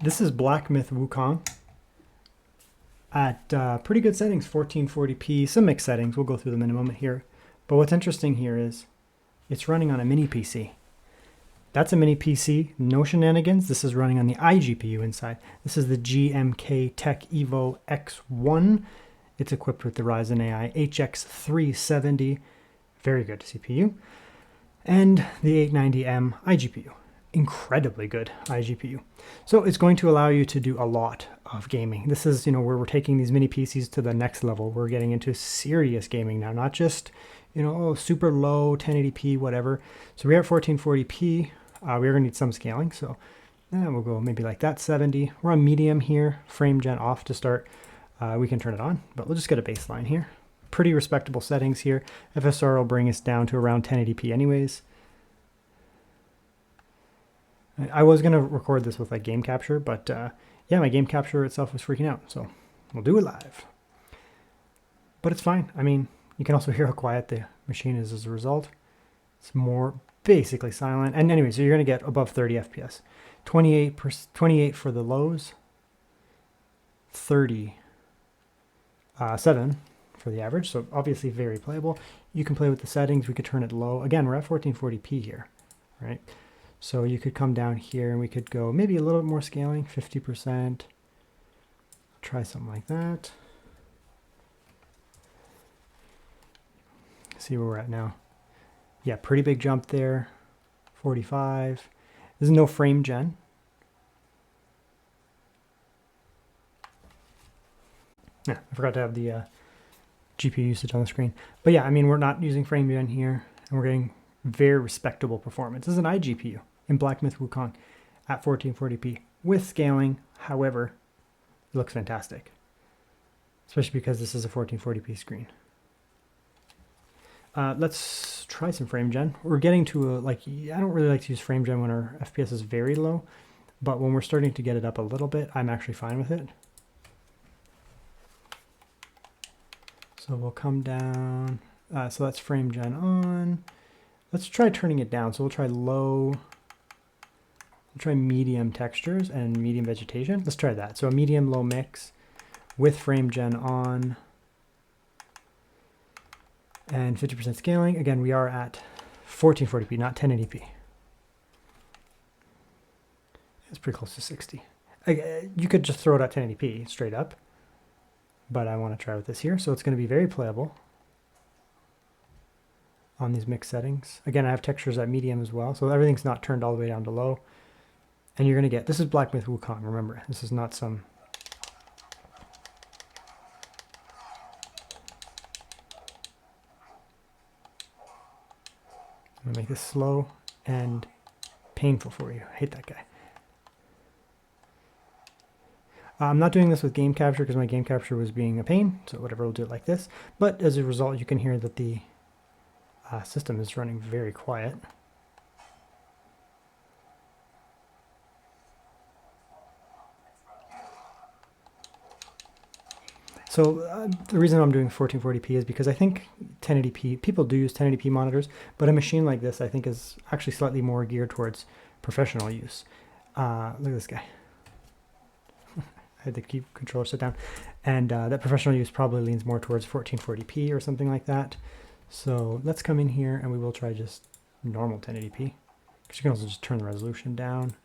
This is Black Myth Wukong at pretty good settings, 1440p, some mixed settings. We'll go through them in a moment here. But what's interesting here is it's running on a mini PC. That's a mini PC, no shenanigans. This is running on the iGPU inside. This is the GMKtec EVO-X1. It's equipped with the Ryzen AI HX370, very good CPU, and the 890M iGPU. Incredibly good iGPU. So it's going to allow you to do a lot of gaming. This is, where we're taking these mini PCs to the next level. We're getting into serious gaming now, not just, super low 1080p, whatever. So we're at 1440p. We're going to need some scaling. So we'll go maybe like that, 70. We're on medium here, frame gen off to start. We can turn it on, but we'll just get a baseline here. Pretty respectable settings here. FSR will bring us down to around 1080p anyways. I was going to record this with like game capture, but yeah, my game capture itself was freaking out. So we'll do it live. But it's fine. I mean, you can also hear how quiet the machine is as a result. It's more basically silent. And anyway, so you're going to get above 30 FPS. 28 for the lows. 37 for the average. So obviously very playable. You can play with the settings. We could turn it low. Again, we're at 1440p here, right? So you could come down here and we could go maybe a little bit more scaling, 50%. Try something like that. See where we're at now. Yeah, pretty big jump there. 45. There's no frame gen. Yeah, I forgot to have the GPU usage on the screen. But yeah, I mean, we're not using frame gen here, and we're getting very respectable performance. This is an iGPU in Black Myth Wukong at 1440p with scaling. However, it looks fantastic, especially because this is a 1440p screen. Let's try some frame gen. We're getting to I don't really like to use frame gen when our FPS is very low, but when we're starting to get it up a little bit, I'm actually fine with it. So we'll come down. So that's frame gen on. Let's try turning it down. So we'll try low. We'll try medium textures and medium vegetation. Let's try that. So a medium low mix with frame gen on and 50% scaling. Again, we are at 1440p, not 1080p. It's pretty close to 60. You could just throw it at 1080p straight up, but I want to try with this here. So it's going to be very playable on these mixed settings. Again, I have textures at medium as well, so everything's not turned all the way down to low. And you're going to get, this is Black Myth Wukong, remember, this is not some... I'm going to make this slow and painful for you. I hate that guy. I'm not doing this with game capture because my game capture was being a pain, so whatever, we'll do it like this. But as a result, you can hear that the system is running very quiet. So the reason I'm doing 1440p is because I think 1080p, people do use 1080p monitors, but a machine like this I think is actually slightly more geared towards professional use. Look at this guy. I had to keep controller sit down. And that professional use probably leans more towards 1440p or something like that. So let's come in here and we will try just normal 1080p. Because you can also just turn the resolution down.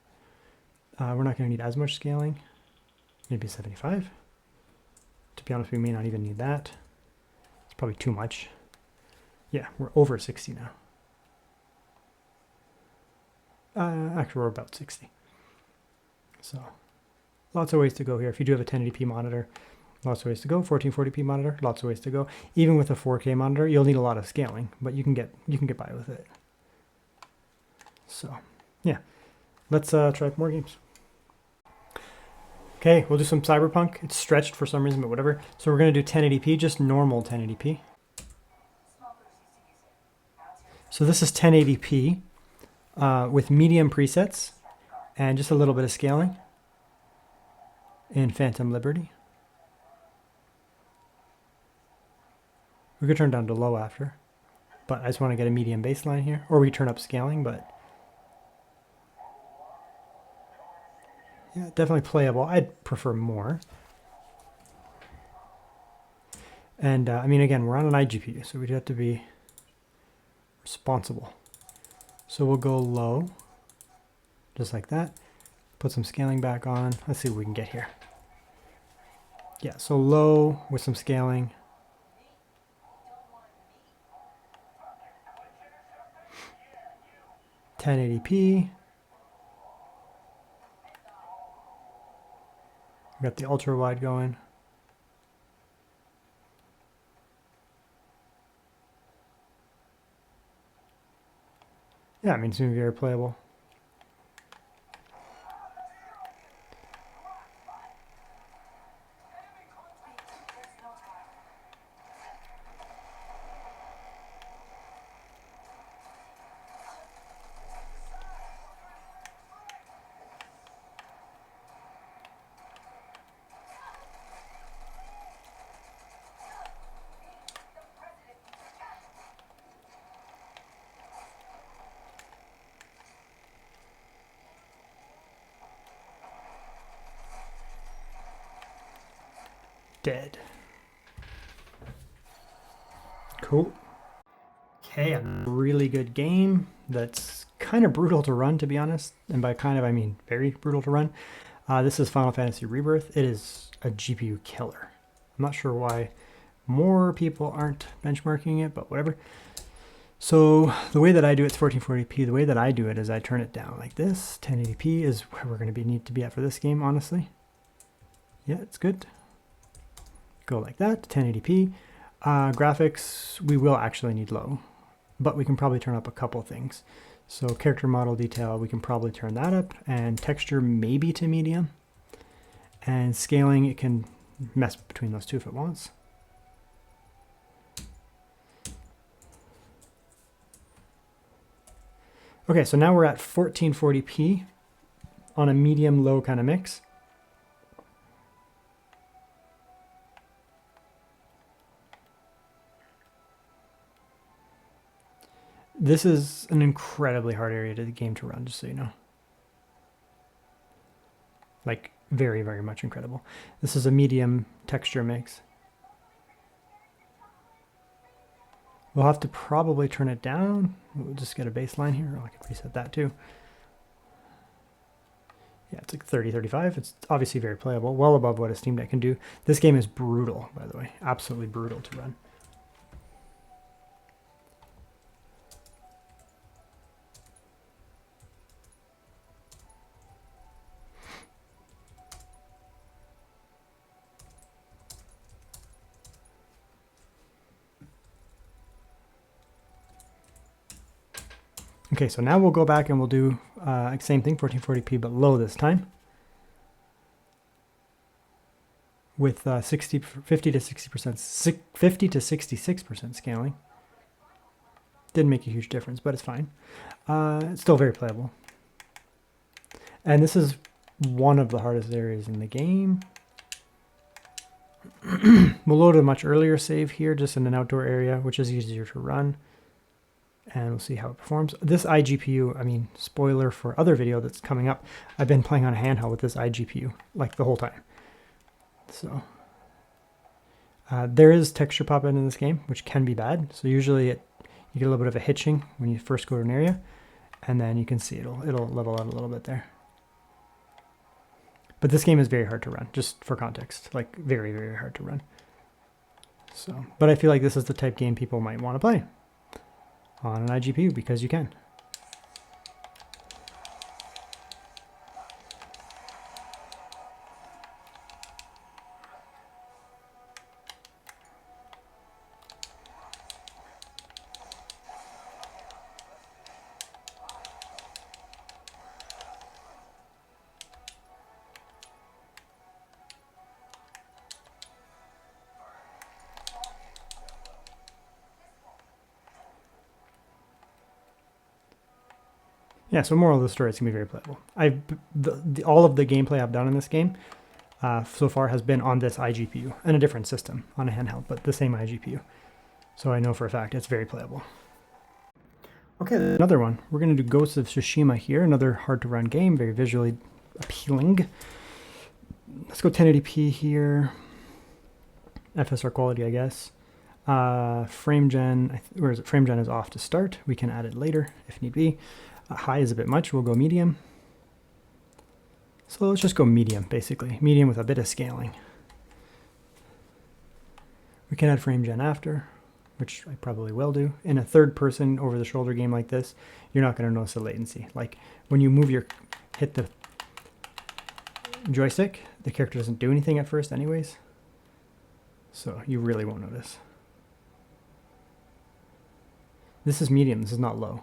We're not going to need as much scaling. Maybe 75. To be honest, we may not even need that. It's probably too much. Yeah, we're over 60 now. Actually, we're about 60. So lots of ways to go here. If you do have a 1080p monitor, lots of ways to go. 1440p monitor, lots of ways to go. Even with a 4K monitor, you'll need a lot of scaling, but you can get by with it. So yeah, let's try more games. Okay, we'll do some Cyberpunk. It's stretched for some reason, but whatever. So we're going to do 1080p, just normal 1080p. So this is 1080p with medium presets and just a little bit of scaling in Phantom Liberty. We could turn down to low after, but I just want to get a medium baseline here. Or we turn up scaling, but Yeah, definitely playable. I'd prefer more. And I mean, again, we're on an iGPU, so we'd have to be responsible. So we'll go low, just like that. Put some scaling back on. Let's see what we can get here. Yeah, so low with some scaling. (1080p). We got the ultra wide going. Yeah, I mean, it's going to be very playable. Dead. Cool. Okay, a really good game that's kind of brutal to run, to be honest. And by kind of, I mean very brutal to run. This is Final Fantasy Rebirth. It is a GPU killer. I'm not sure why more people aren't benchmarking it, but whatever. So the way that I do it's 1440p. The way that I do it is I turn it down like this. 1080p is where we're going to need to be at for this game, honestly. Yeah, it's good. Go like that, 1080p. Graphics, we will actually need low, but we can probably turn up a couple things. So character model detail, we can probably turn that up, and texture maybe to medium. And scaling, it can mess between those two if it wants. Okay, so now we're at 1440p on a medium-low kind of mix. This is an incredibly hard area to the game to run, just so you know. Like, very, very much incredible. This is a medium texture mix. We'll have to probably turn it down. We'll just get a baseline here. Oh, I can preset that too. Yeah, it's like 30, 35. It's obviously very playable, well above what a Steam Deck can do. This game is brutal, by the way. Absolutely brutal to run. Okay, so now we'll go back and we'll do same thing, 1440p, but low this time. With 50 to 60%, 50 to 66% scaling. Didn't make a huge difference, but it's fine. It's still very playable. And this is one of the hardest areas in the game. We'll load a much earlier save here, just in an outdoor area, which is easier to run. And we'll see how it performs. This iGPU, I mean, spoiler for other video that's coming up, I've been playing on a handheld with this iGPU, like the whole time. So, there is texture pop-in in this game, which can be bad. So usually you get a little bit of a hitching when you first go to an area, and then you can see it'll level out a little bit there. But this game is very hard to run, just for context, like very, very hard to run. So, but I feel like this is the type game people might want to play on an iGPU because you can. Yeah, so moral of the story, it's going to be very playable. All of the gameplay I've done in this game so far has been on this iGPU and a different system on a handheld, but the same iGPU. So I know for a fact it's very playable. Okay, another one. We're going to do Ghost of Tsushima here, another hard to run game, very visually appealing. Let's go 1080p here. FSR quality, I guess. Frame gen, where is it? Frame gen is off to start. We can add it later if need be. High is a bit much. We'll go medium. So let's just go medium, basically. Medium with a bit of scaling. We can add frame gen after, which I probably will do. In a third person over the shoulder game like this, you're not going to notice the latency. Like when you hit the joystick, the character doesn't do anything at first anyways. So you really won't notice. This is medium, this is not low.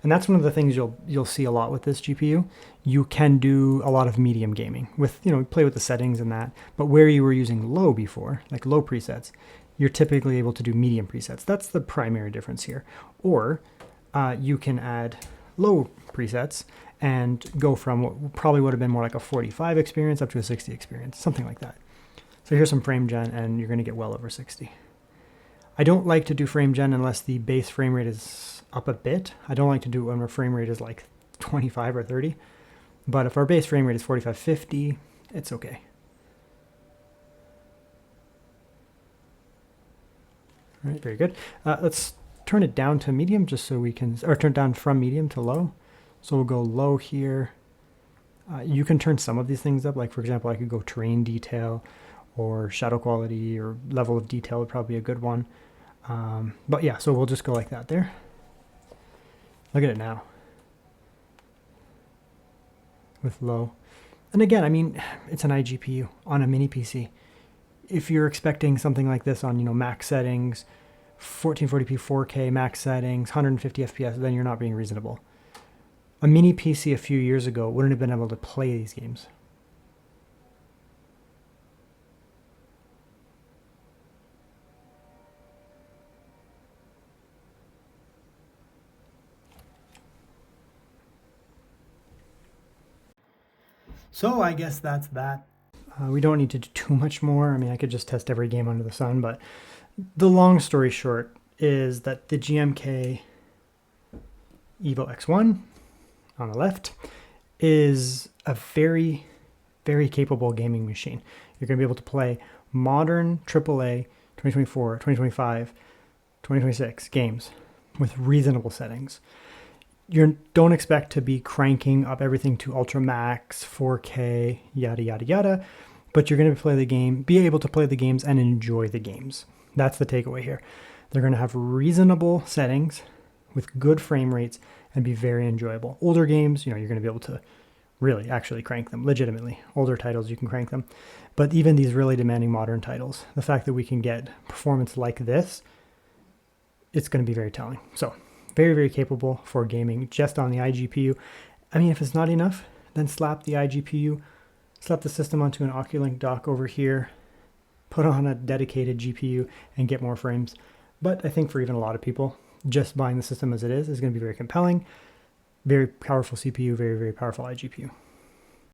And that's one of the things you'll see a lot with this GPU. You can do a lot of medium gaming with, play with the settings and that. But where you were using low before, like low presets, you're typically able to do medium presets. That's the primary difference here. Or you can add low presets and go from what probably would have been more like a 45 experience up to a 60 experience, something like that. So here's some frame gen, and you're going to get well over 60. I don't like to do frame gen unless the base frame rate is up a bit. I don't like to do it when our frame rate is like 25 or 30. But if our base frame rate is 45, 50, it's okay. All right, very good. Let's turn it down to medium just so we can, or turn it down from medium to low. So we'll go low here. You can turn some of these things up. Like for example, I could go terrain detail or shadow quality or level of detail would probably be a good one. But yeah, so we'll just go like that there. Look at it now with low. And again, I mean, it's an iGPU on a mini PC. If you're expecting something like this on, max settings, 1440p 4K max settings, 150 FPS, then you're not being reasonable. A mini PC a few years ago wouldn't have been able to play these games. So I guess that's that. We don't need to do too much more. I mean, I could just test every game under the sun, but the long story short is that the GMK EVO-X1 on the left is a very, very capable gaming machine. You're going to be able to play modern AAA 2024, 2025, 2026 games with reasonable settings. You don't expect to be cranking up everything to ultra max, 4K, yada, yada, yada, but you're going to be able to play the games and enjoy the games. That's the takeaway here. They're going to have reasonable settings with good frame rates and be very enjoyable. Older games, you're going to be able to really actually crank them legitimately. Older titles, you can crank them. But even these really demanding modern titles, the fact that we can get performance like this, it's going to be very telling. So very, very capable for gaming just on the iGPU. I mean, if it's not enough, then slap the iGPU, slap the system onto an Oculink dock over here, put on a dedicated GPU and get more frames. But I think for even a lot of people, just buying the system as it is going to be very compelling. Very powerful CPU, very, very powerful iGPU.